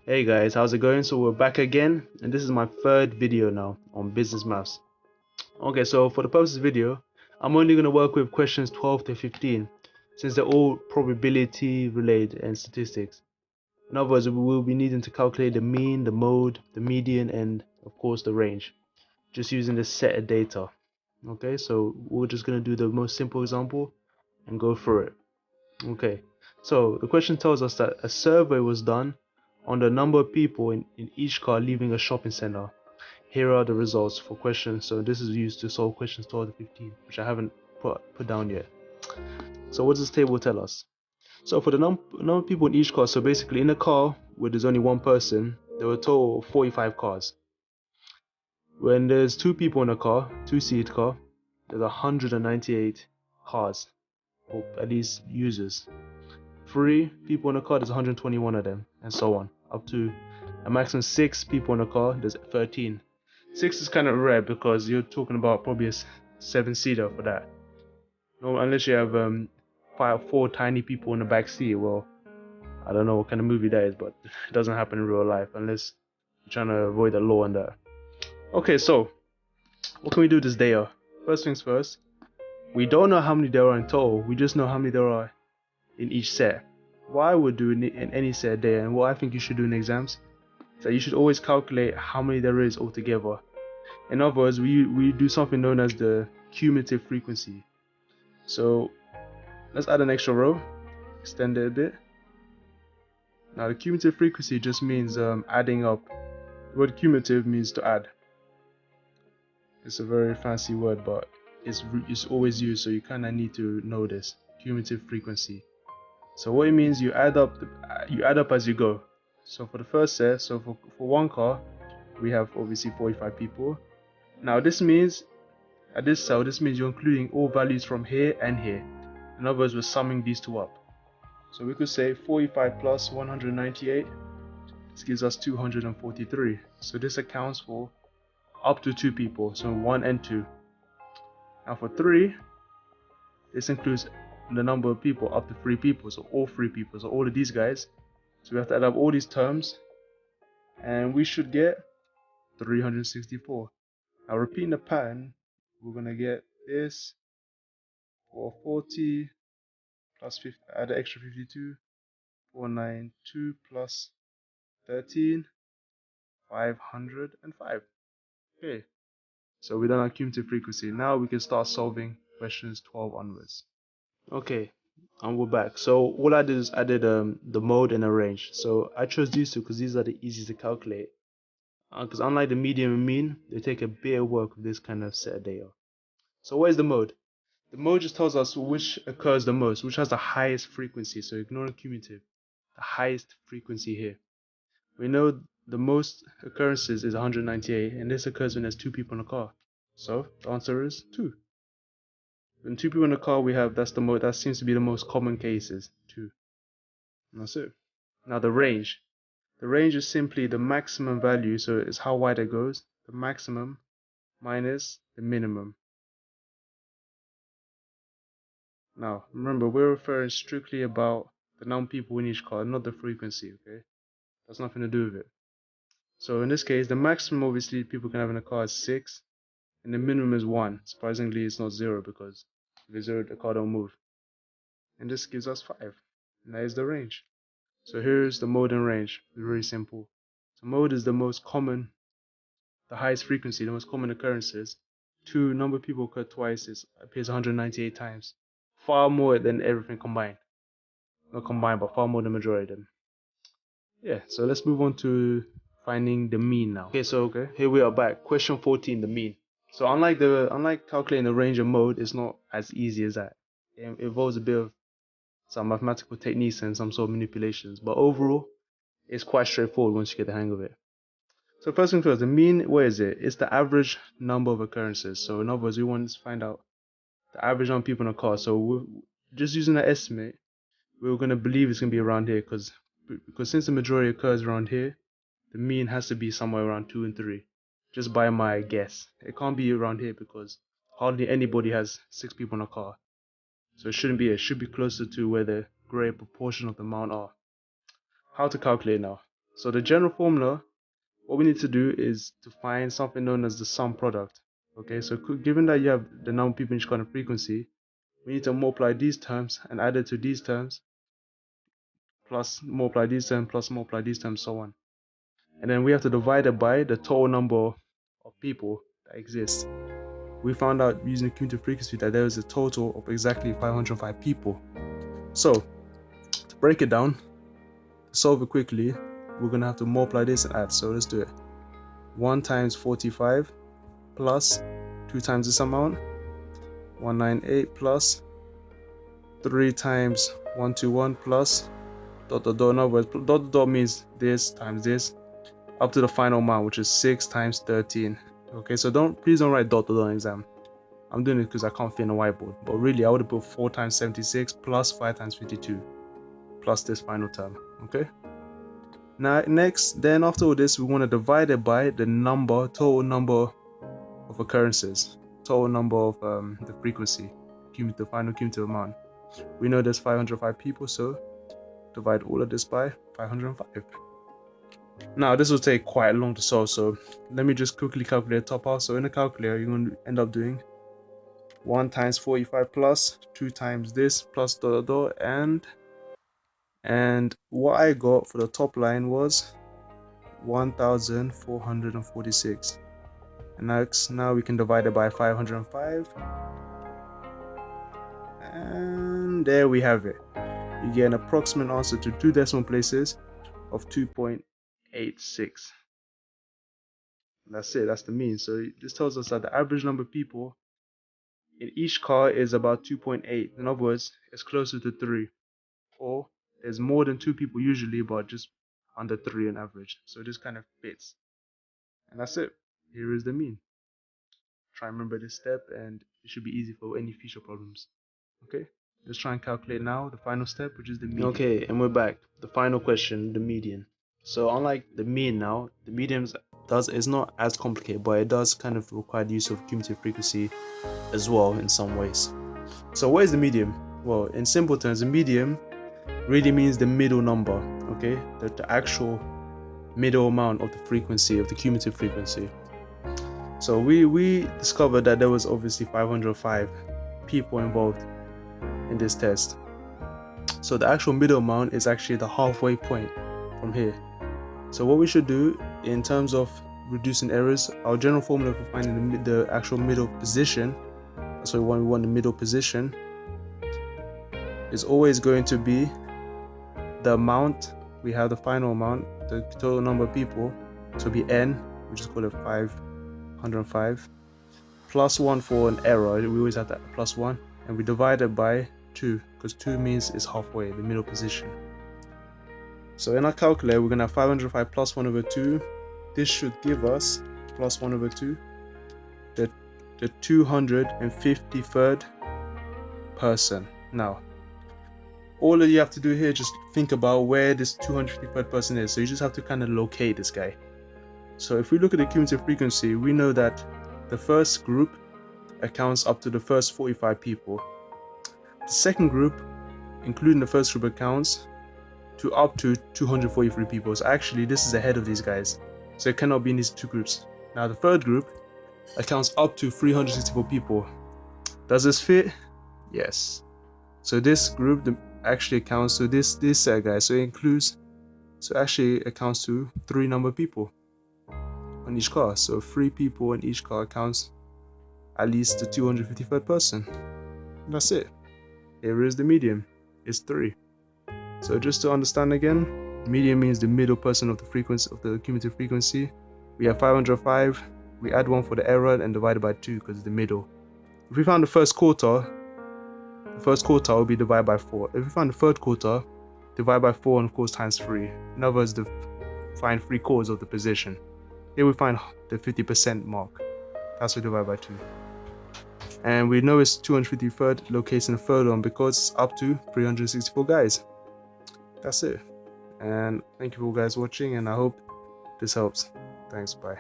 Hey guys, how's it going? So we're back again, and this is my third video now on business maths. Okay, so for the purpose of the video, I'm only going to work with questions 12 to 15, since they're all probability related and statistics. In other words, we will be needing to calculate the mean, the mode, the median, and of course the range, just using this set of data. Okay, so we're just going to do the most simple example and go through it. Okay, so the question tells us that a survey was done on the number of people in each car leaving a shopping center. Here are the results for questions. So this is used to solve questions 12 to 15, which I haven't put down yet. So what does this table tell us? So for the number of people in each car, so basically in a car where there's only one person, there were a total of 45 cars. When there's two people in a car, two-seat car, there's 198 cars, or at least users. 3 people in a car, there's 121 of them, and so on, up to a maximum 6 people in a car, there's 13. 6 is kind of rare because you're talking about probably a 7-seater for that. No, unless you have 4 tiny people in the back seat. Well, I don't know what kind of movie that is, but it doesn't happen in real life unless you're trying to avoid the law and that. Okay, so what can we do this day? First things first, we don't know how many there are in total. We just know how many there are in each set. What I would do in any set day, and what I think you should do in exams, is that you should always calculate how many there is altogether. In other words, we do something known as the cumulative frequency. So let's add an extra row, extend it a bit. Now the cumulative frequency just means adding up. The word cumulative means to add. It's a very fancy word, but it's always used, so you kind of need to know this. Cumulative frequency. So what it means, you add up as you go. So for the first set, so for one car, we have obviously 45 people. Now this means at this cell, this means you're including all values from here and here. In other words, we're summing these two up. So we could say 45 plus 198. This gives us 243. So this accounts for up to 2 people, so 1 and 2. Now for 3, this includes the number of people up to 3 people, so all 3 people, so all of these guys. So we have to add up all these terms, and we should get 364. Now repeating the pattern, we're gonna get this for 40 plus 50, add the extra 52, 492 plus 13, 505. Okay, so we've done our cumulative frequency. Now we can start solving questions 12 onwards. Okay, and we're back. So all I did is added the mode and the range. So I chose these two because these are the easiest to calculate. Because unlike the median and mean, they take a bit of work with this kind of set of data. So what is the mode? The mode just tells us which occurs the most, which has the highest frequency. So ignore the cumulative, the highest frequency here. We know the most occurrences is 198, and this occurs when there's 2 people in a car. So the answer is 2. When 2 people in a car, we have that seems to be the most common cases, 2. And that's it. Now the range. The range is simply the maximum value, so it's how wide it goes. The maximum minus the minimum. Now remember, we're referring strictly about the number of people in each car, not the frequency, okay? That's nothing to do with it. So in this case, the maximum obviously people can have in a car is 6, and the minimum is 1. Surprisingly, it's not 0 because if it's 0, the car don't move. And this gives us 5. And that is the range. So here's the mode and range. It's very simple. So mode is the most common, the highest frequency, the most common occurrences. 2, number of people occur twice, it appears 198 times. Far more than everything combined. Not combined, but far more than the majority of them. Yeah, so let's move on to finding the mean now. Okay, here we are back. Question 14, the mean. So unlike calculating the range and mode, it's not as easy as that. It involves a bit of some mathematical techniques and some sort of manipulations, but overall, it's quite straightforward once you get the hang of it. So first thing first, the mean, what is it? It's the average number of occurrences. So in other words, we want to find out the average number of people in a car. So we're just using that estimate, we're going to believe it's going to be around here because since the majority occurs around here, the mean has to be somewhere around 2 and 3, just by my guess. It can't be around here because hardly anybody has 6 people in a car. So it shouldn't be, it should be closer to where the greater proportion of the amount are. How to calculate now? So the general formula, what we need to do is to find something known as the sum product. Okay, so given that you have the number of people in each kind of frequency, we need to multiply these terms and add it to these terms, plus multiply these terms, plus multiply these terms, so on. And then we have to divide it by the total number of people that exist. We found out using the cumulative frequency that there is a total of exactly 505 people. So to break it down, to solve it quickly, we're gonna have to multiply this and add. So let's do it. 1 times 45 plus 2 times this amount, 198 plus 3 times 121 plus dot dot dot. In other words, dot dot dot means this times this, up to the final amount, which is 6 times 13. Okay, so please don't write dot dot dot on exam. I'm doing it because I can't fit in a whiteboard, but really I would have put 4 times 76 plus 5 times 52 plus this final term. Okay, now then after all this, we want to divide it by the total number of occurrences, total number of the frequency, the final cumulative amount. We know there's 505 people, so divide all of this by 505. Now this will take quite long to solve, so let me just quickly calculate the top half. So in the calculator, you're going to end up doing 1 times 45 plus 2 times this plus dot dot dot, and what I got for the top line was 1446. And now we can divide it by 505, and there we have it. You get an approximate answer to 2 decimal places of 2.86. That's it, that's the mean. So this tells us that the average number of people in each car is about 2.8. In other words, it's closer to 3. Or there's more than 2 people usually, but just under 3 on average. So this kind of fits. And that's it. Here is the mean. Try and remember this step, and it should be easy for any future problems. Okay, let's try and calculate now the final step, which is the median. Okay, and we're back. The final question, the median. So unlike the mean now, the median is not as complicated, but it does kind of require the use of cumulative frequency as well in some ways. So what is the median? Well, in simple terms, the median really means the middle number, okay? The actual middle amount of the frequency, of the cumulative frequency. So we discovered that there was obviously 505 people involved in this test. So the actual middle amount is actually the halfway point from here. So what we should do in terms of reducing errors, our general formula for finding the actual middle position, that's what we want the middle position, is always going to be the amount, we have the final amount, the total number of people, so it'll be n, we just call it 505, plus 1 for an error, we always have that plus 1, and we divide it by 2, because 2 means it's halfway, the middle position. So in our calculator, we're going to have 505 plus 1 over 2. This should give us plus 1 over 2, the 253rd person. Now, all that you have to do here, just think about where this 253rd person is. So you just have to kind of locate this guy. So if we look at the cumulative frequency, we know that the first group accounts up to the first 45 people. The second group, including the first group, accounts to up to 243 people. So actually this is ahead of these guys, so it cannot be in these two groups. Now the third group accounts up to 364 people. Does this fit? Yes. So this group actually accounts to this set guys, so it includes, so actually accounts to 3 number of people on each car. So 3 people in each car accounts at least the 253rd person. And that's it. Here is the median. It's 3. So just to understand again, median means the middle person of the frequency, of the cumulative frequency. We have 505, we add 1 for the error and divide it by 2 because it's the middle. If we found the first quarter will be divided by 4. If we find the third quarter, divide by 4 and of course times 3. In other words, find 3/4 of the position. Here we find the 50% mark. That's what we divide by 2. And we know it's 253rd located in the third one because it's up to 364 guys. That's it. And thank you for guys watching, and I hope this helps. Thanks, bye.